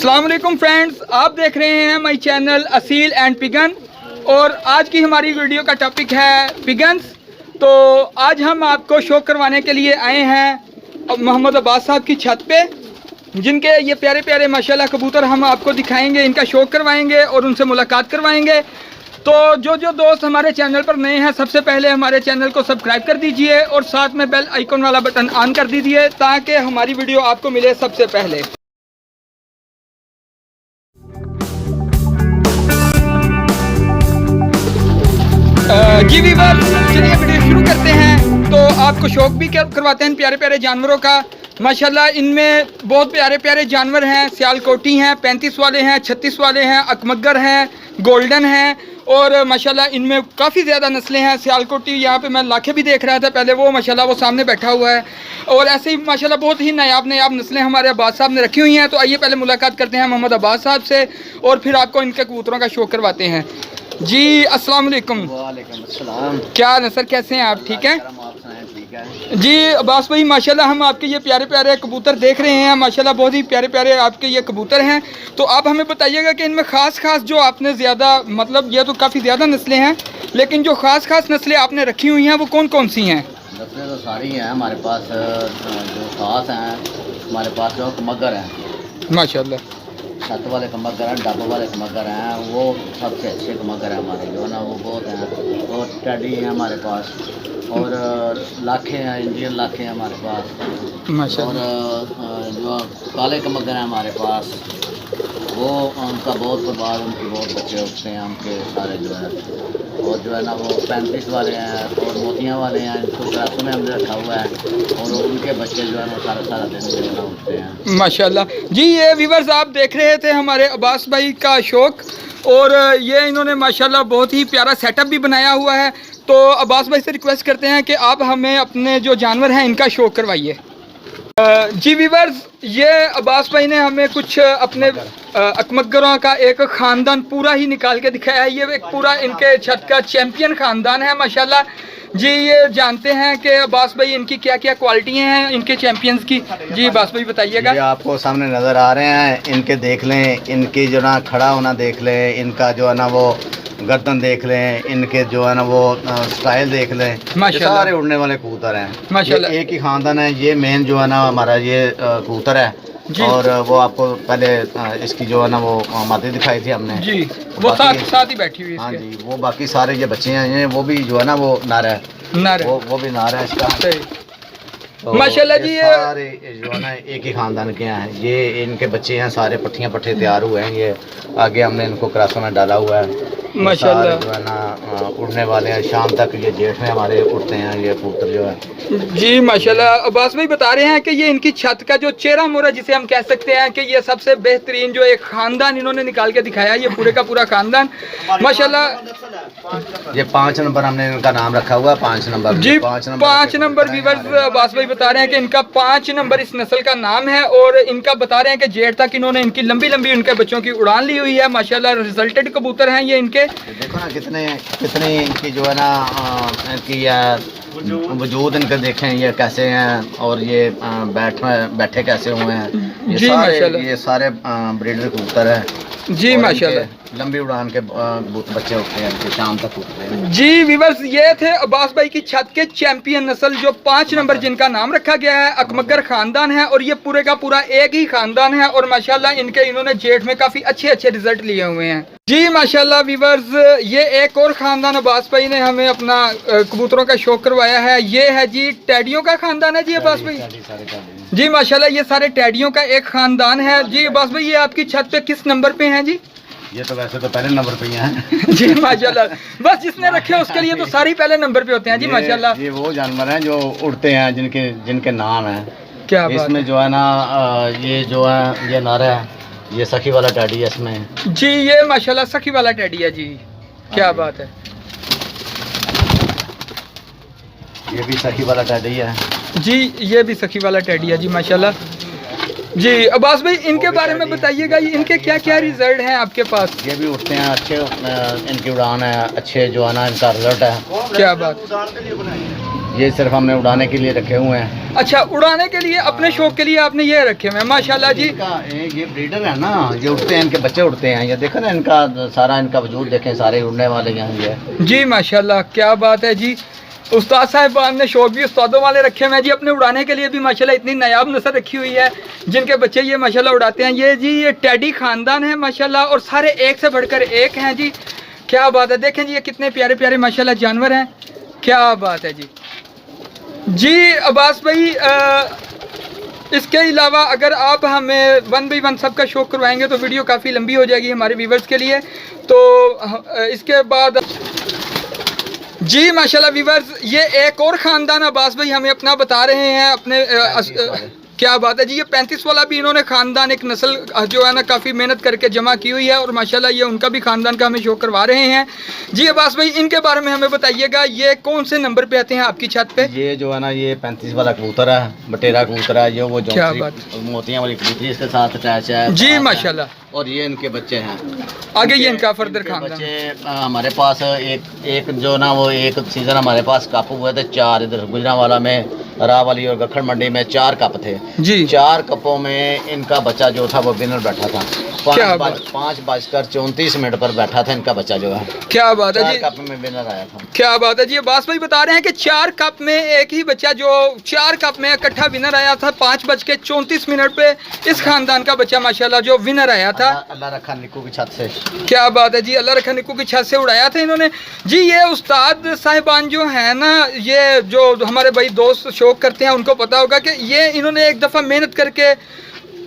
अस्सलाम वालेकुम फ्रेंड्स, आप देख रहे हैं my channel Aseel and pigeon. और आज की हमारी वीडियो का टॉपिक है पिगन्स। तो आज हम आपको शो करवाने के लिए आए हैं मोहम्मद अब्बास साहब की छत पे, जिनके ये प्यारे प्यारे माशाल्लाह कबूतर हम आपको दिखाएंगे, इनका शो करवाएंगे और उनसे मुलाकात करवाएंगे। तो जो दोस्त हमारे चैनल पर नए हैं, सबसे पहले हमारे चैनल को सब्सक्राइब कर दीजिए और साथ में बेल आइकन वाला बटन ऑन कर दीजिए ताकि हमारी वीडियो आपको मिले सबसे पहले। जी वीवर, चलिए वीडियो शुरू करते हैं। तो आपको शौक भी करवाते हैं प्यारे प्यारे जानवरों का। माशाल्लाह इनमें बहुत प्यारे प्यारे जानवर हैं। सियालकोटी हैं, 35 वाले हैं, 36 वाले हैं, अकमगर हैं, गोल्डन हैं और माशाल्लाह इनमें काफ़ी ज़्यादा नस्लें हैं। सियालकोटी यहाँ पे मैं लाखे भी देख रहा था पहले, वो माशाल्लाह वो सामने बैठा हुआ है। और ऐसे ही माशाल्लाह बहुत ही नायाब नस्लें हमारे अब्बास साहब ने रखी हुई हैं। तो आइए पहले मुलाकात करते हैं मोहम्मद अब्बास साहब से और फिर आपको इनके कबूतरों का शो करवाते हैं। जी अस्सलाम वालेकुम। वालेकुम अस्सलाम। क्या नसर, कैसे हैं आप? ठीक हैं ठीक है जी अब्बास भाई। माशाल्लाह हम आपके ये प्यारे प्यारे कबूतर देख रहे हैं, माशाल्लाह बहुत ही प्यारे प्यारे आपके ये कबूतर हैं। तो आप हमें बताइएगा कि इनमें ख़ास जो आपने ज़्यादा, मतलब ये तो काफ़ी ज़्यादा नस्लें हैं, लेकिन जो ख़ास नस्लें आपने रखी हुई हैं वो कौन कौन सी हैं? नस्लें तो सारी हैं हमारे पास। जो ख़ास हैं हमारे पास जो कमगर हैं माशाल्लाह, छत वाले कमगर हैं, डब वाले कमगर हैं, वो सबसे अच्छे कमगर हैं हमारे, जो है ना वो बहुत हैं। और टेडी हैं हमारे पास और लाखे हैं, इंडियन लाखे हैं हमारे पास। माशाल्लाह। और जो काले कमगर हैं हमारे पास, वो उनका बहुत बाद उनके बहुत बच्चे उठते हैं उनके सारे जो है। और जो है ना वो 35 वाले हैं और मोतियाँ वाले हैं, इनको क्रासों में हमने रखा हुआ है और उनके बच्चे जो है वो सारा दिन जो है ना उठते हैं माशाल्लाह। जी ये व्यूअर्स आप देख रहे थे हमारे अब्बास भाई का शौक, और ये इन्होंने माशाल्लाह बहुत ही प्यारा सेटअप भी बनाया हुआ है। तो अब्बास भाई से रिक्वेस्ट करते हैं कि आप हमें अपने जो जानवर हैं इनका शो करवाइए। जी व्यूअर्स, ये अब्बास भाई ने हमें कुछ अपने अकमगरों का एक ख़ानदान पूरा ही निकाल के दिखाया है। ये एक पूरा इनके छत का चैम्पियन ख़ानदान है माशाल्लाह। जी ये जानते हैं कि अब्बास भाई इनकी क्या क्या क्वालिटियाँ हैं इनके चैम्पियंस की। जी अब्बास भाई बताइएगा। ये आपको सामने नज़र आ रहे हैं, इनके देख लें, इनकी जो ना खड़ा होना देख लें, इनका जो है ना वो गर्दन देख लें, इनके जो है ना वो स्टाइल देख लें। माशाल्लाह सारे उड़ने वाले कबूतर हैं माशाल्लाह। एक ही ख़ानदान है। ये मेन जो है ना हमारा ये कबूतर है। और वो आपको पहले इसकी जो है ना वो मादी दिखाई थी हमने जी, वो साथ ही बैठी हुई है। हाँ जी, वो बाकी सारे ये बच्चे हैं, वो भी जो है ना वो नार है, वो भी नार है इसका। तो माशाल्लाह जी ये सारे जो है ना एक ही ख़ानदान के हैं। ये इनके बच्चे हैं, सारे पट्टियाँ पट्टे तैयार हुए हैं। ये आगे हमने इनको क्रासों में डाला हुआ है माशाल्लाह। जो है ना उड़ने वाले हैं, शाम तक ये जेठ में हमारे उड़ते हैं ये कबूतर जो है। जी माशाल्लाह। अब्बास भाई बता रहे हैं कि ये इनकी छत का जो चेहरा मोहरा जिसे हम कह सकते हैं कि ये सबसे बेहतरीन जो एक ख़ानदान इन्होंने निकाल के दिखाया, ये पूरे का पूरा ख़ानदान माशाल्लाह। ये 5 नंबर हमने इनका नाम रखा हुआ है, 5 नंबर जी, 5 नंबर व्यूअर्स अब्बास भाई बता रहे हैं कि इनका 5 नंबर इस नस्ल का नाम है। और इनका बता रहे हैं कि जेठ तक इन्होंने इनकी लंबी उनके बच्चों की उड़ान ली हुई है माशाल्लाह। रिजल्टेड कबूतर हैं ये इनके। देखो ना कितने इनकी जो है ना इनकी वजूद इनके देखें ये कैसे हैं और ये बैठे कैसे हुए हैं। ये सारे ब्रीडर कबूतर हैं जी माशाल्लाह। लंबी उड़ान के बच्चे उठते हैं, शाम तक उठते हैं। जी व्यूअर्स, ये थे अब्बास भाई की छत के चैंपियन नस्ल जो 5 नंबर जिनका नाम रखा गया है, अकमगर ख़ानदान है। और ये पूरे का पूरा एक ही ख़ानदान है और माशाल्लाह इन्होंने जेठ में काफ़ी अच्छे रिजल्ट लिए हुए हैं। जी माशाल्लाह व्यूअर्स, ये एक और ख़ानदान अब्बास भाई ने हमें अपना कबूतरों का शौक करवाया है। ये है जी टैडियों का ख़ानदान है जी अब्बास भाई। जी माशाल्लाह ये सारे टैडियों का एक ख़ानदान है। जी अब्बास भाई ये आपकी छत पे किस नंबर पे हैं जी? ये तो वैसे तो पहले नंबर पे ही हैं जी माशाल्लाह। बस जिसने रखे उसके लिए तो सारी पहले नंबर पे होते हैं जी माशाल्लाह। ये वो जानवर हैं जो उड़ते हैं, जिनके नाम हैं। क्या बात इसमें जो है ना ये जो है ये नारा है, ये सखी वाला टैडी है इसमें। जी ये माशाल्लाह सखी वाला टैडी है जी। क्या बात है। ये भी सखी वाला टैडी है जी, ये भी सखी वाला टैडी है जी माशाल्लाह। जी अब्बास भाई इनके बारे में बताइएगा, ये इनके क्या क्या रिजल्ट हैं आपके पास? ये भी उठते हैं अच्छे, इनकी उड़ान है अच्छे, जो है ना इनका रिजल्ट है। क्या बात। ये सिर्फ हमने उड़ाने के लिए रखे हुए हैं। अच्छा, उड़ाने के लिए, अपने शौक के लिए आपने ये रखे हुए हैं, माशाल्लाह जी। ये ब्रीडर है ना, ये उड़ते हैं, इनके बच्चे उड़ते हैं। ये देखो ना, इनका सारा इनका वजूद देखें, सारे उड़ने वाले यहाँ ये। जी माशाल्लाह, क्या बात है जी। उस्ताद साहिबान ने शौक भी उस्तादों वाले रखे हुए हैं जी। अपने उड़ाने के लिए भी माशाल्लाह इतनी नायाब नस्ल रखी हुई है जिनके बच्चे ये माशाल्लाह उड़ाते हैं। ये जी ये टेडी खानदान है माशाल्लाह, और सारे एक से बढ़कर एक हैं जी। क्या बात है, देखें जी ये कितने प्यारे प्यारे माशाल्लाह जानवर हैं। क्या बात है जी। जी अब्बास भाई, इसके अलावा अगर आप हमें 1 by 1 सबका शौक करवाएंगे तो वीडियो काफ़ी लंबी हो जाएगी हमारे व्यूवर्स के लिए। तो इसके बाद जी माशाल्लाह व्यूवर्स, ये एक और ख़ानदान अब्बास भाई हमें अपना बता रहे हैं अपने क्या बात है जी। ये 35 वाला भी इन्होंने ख़ानदान, एक नस्ल जो है ना काफ़ी मेहनत करके जमा की हुई है, और माशाल्लाह ये उनका भी ख़ानदान का हमें शो करवा रहे हैं जी। अब्बास भाई, इनके बारे में हमें बताइएगा, ये कौन से नंबर पे आते हैं आपकी छत पे? ये जो है ना, ये 35 वाला कबूतर है, बटेरा कबूतर है, ये वो जो मोतियाँ वाली कबूतरी इसके साथ अटैच है जी माशाल्लाह। और ये इनके बच्चे हैं, आगे ये इनका फर्दर खानदान बच्चे। हमारे पास एक जो ना, वो एक सीज़न हमारे पास कप हुए थे 4, इधर गुजरांवाला में, रावली और गखड़ मंडी में 4 कप थे जी। 4 कपों में इनका बच्चा जो था वो विनर बैठा था। 5:34 पर बैठा था इनका बच्चा जो है। क्या बात है जी, 4 कप में विनर आया था। क्या बात है जी। अब्बास भाई बता रहे हैं कि 4 कप में एक ही बच्चा जो 4 कप में इकट्ठा विनर आया था। 5:34 पे इस खानदान का बच्चा माशाल्लाह जो विनर आया था। अल्लाह रखा निक्कू की छत से। क्या बात है जी, अल्लाह रखा निक्कू की छत से उड़ाया था इन्होंने जी। ये उस्ताद साहिबान जो है ना, ये जो हमारे भाई दोस्त शौक करते हैं उनको पता होगा कि ये इन्होंने एक दफ़ा मेहनत करके,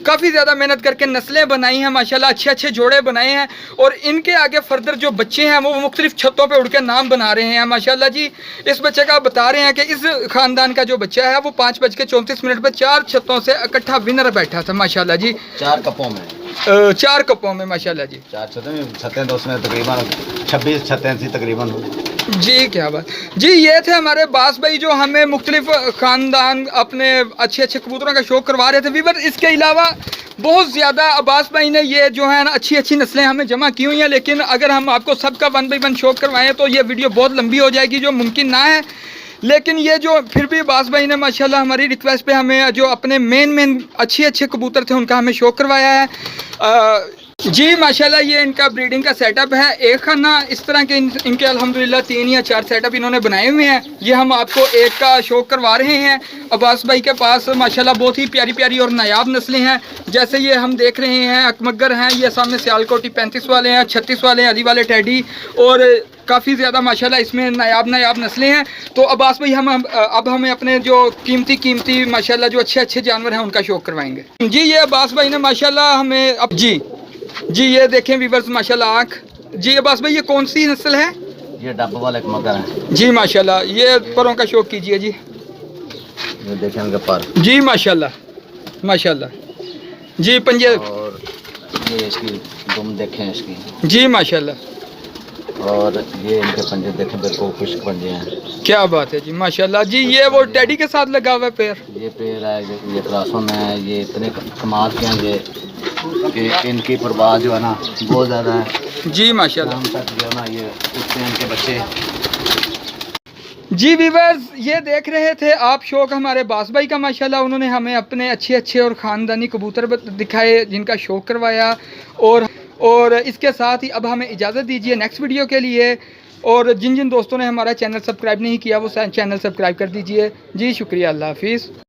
काफ़ी ज़्यादा मेहनत करके नस्लें बनाई हैं माशाल्लाह, अच्छे अच्छे जोड़े बनाए हैं, और इनके आगे फर्दर जो बच्चे हैं वो मुख्तलिफ छतों पे उड़ के नाम बना रहे हैं माशाल्लाह जी। इस बच्चे का बता रहे हैं कि इस ख़ानदान का जो बच्चा है वो 5:34 पे 4 छतों से इकट्ठा विनर बैठा था माशाल्लाह जी। 4 कपों में 4 कपों में माशाल्लाह जी। 4 छतें तो उसमें तकरीबन 26 छतें थी तकरीबन जी। क्या बात जी। ये थे हमारे अब्बास भाई जो हमें मुख्तलिफ ख़ानदान अपने अच्छे अच्छे कबूतरों का शौक करवा रहे थे वीवर। इसके अलावा बहुत ज़्यादा अब्बास भाई ने ये जो है ना अच्छी अच्छी नस्लें हमें जमा की हुई हैं, लेकिन अगर हम आपको सबका 1 by 1 शौक करवाएं तो ये वीडियो बहुत लंबी हो जाएगी, जो मुमकिन ना है। लेकिन ये जो फिर भी अब्बास भाई ने माशाल्लाह हमारी रिक्वेस्ट पे हमें जो अपने मेन अच्छे अच्छे कबूतर थे उनका हमें शौक करवाया है जी माशाल्लाह। ये इनका ब्रीडिंग का सेटअप है, एक खाना इस तरह के इनके अल्हम्दुलिल्लाह 3 या 4 सेटअप इन्होंने बनाए हुए हैं। ये हम आपको एक का शौक करवा रहे हैं। अब्बास भाई के पास माशाल्लाह बहुत ही प्यारी प्यारी और नायाब नस्लें हैं, जैसे ये हम देख रहे हैं अकमगर हैं, ये सामने सियालकोटी 35 वाले हैं, 36 वाले हैं, अली वाले टेडी, और काफ़ी ज़्यादा माशाल्लाह इसमें नायाब नस्लें हैं। तो अब्बास भाई अब हमें अपने जो कीमती माशाल्लाह जो अच्छे जानवर हैं उनका शौक करवाएंगे जी। ये अब्बास भाई ने माशाल्लाह हमें अब जी ये देखें वीवर्स माशाल्लाह आँख जी। अब्बास भाई ये कौन सी नस्ल है? ये डब्बा वाला एक मगर है जी माशाल्लाह। ये परों का शौक कीजिए जी, ये देखें उनके पर जी माशाल्लाह जी। पंजे और ये इसकी दुम देखें इसकी जी माशाल्लाह, और ये इनके पंजे देखें, बिल्कुल खुश्क पंजे हैं। क्या बात है जी माशाल्लाह जी। ये वो टेडी के साथ लगा हुआ है पैर, ये पैर है, ये क्रासों में है, ये इतने कमाल के हैं ये कि इनकी परवाह जो है ना बहुत ज़्यादा है जी माशाल्लाह। हम तक जो है ना ये उठते हैं इनके बच्चे जी। वीवर्स, ये देख रहे थे आप शौक हमारे अब्बास भाई का माशाल्लाह। उन्होंने हमें अपने अच्छे और ख़ानदानी कबूतर दिखाए जिनका शौक करवाया, और इसके साथ ही अब हमें इजाज़त दीजिए नेक्स्ट वीडियो के लिए। और जिन दोस्तों ने हमारा चैनल सब्सक्राइब नहीं किया वो चैनल सब्सक्राइब कर दीजिए जी। शुक्रिया, अल्लाह हाफिज़।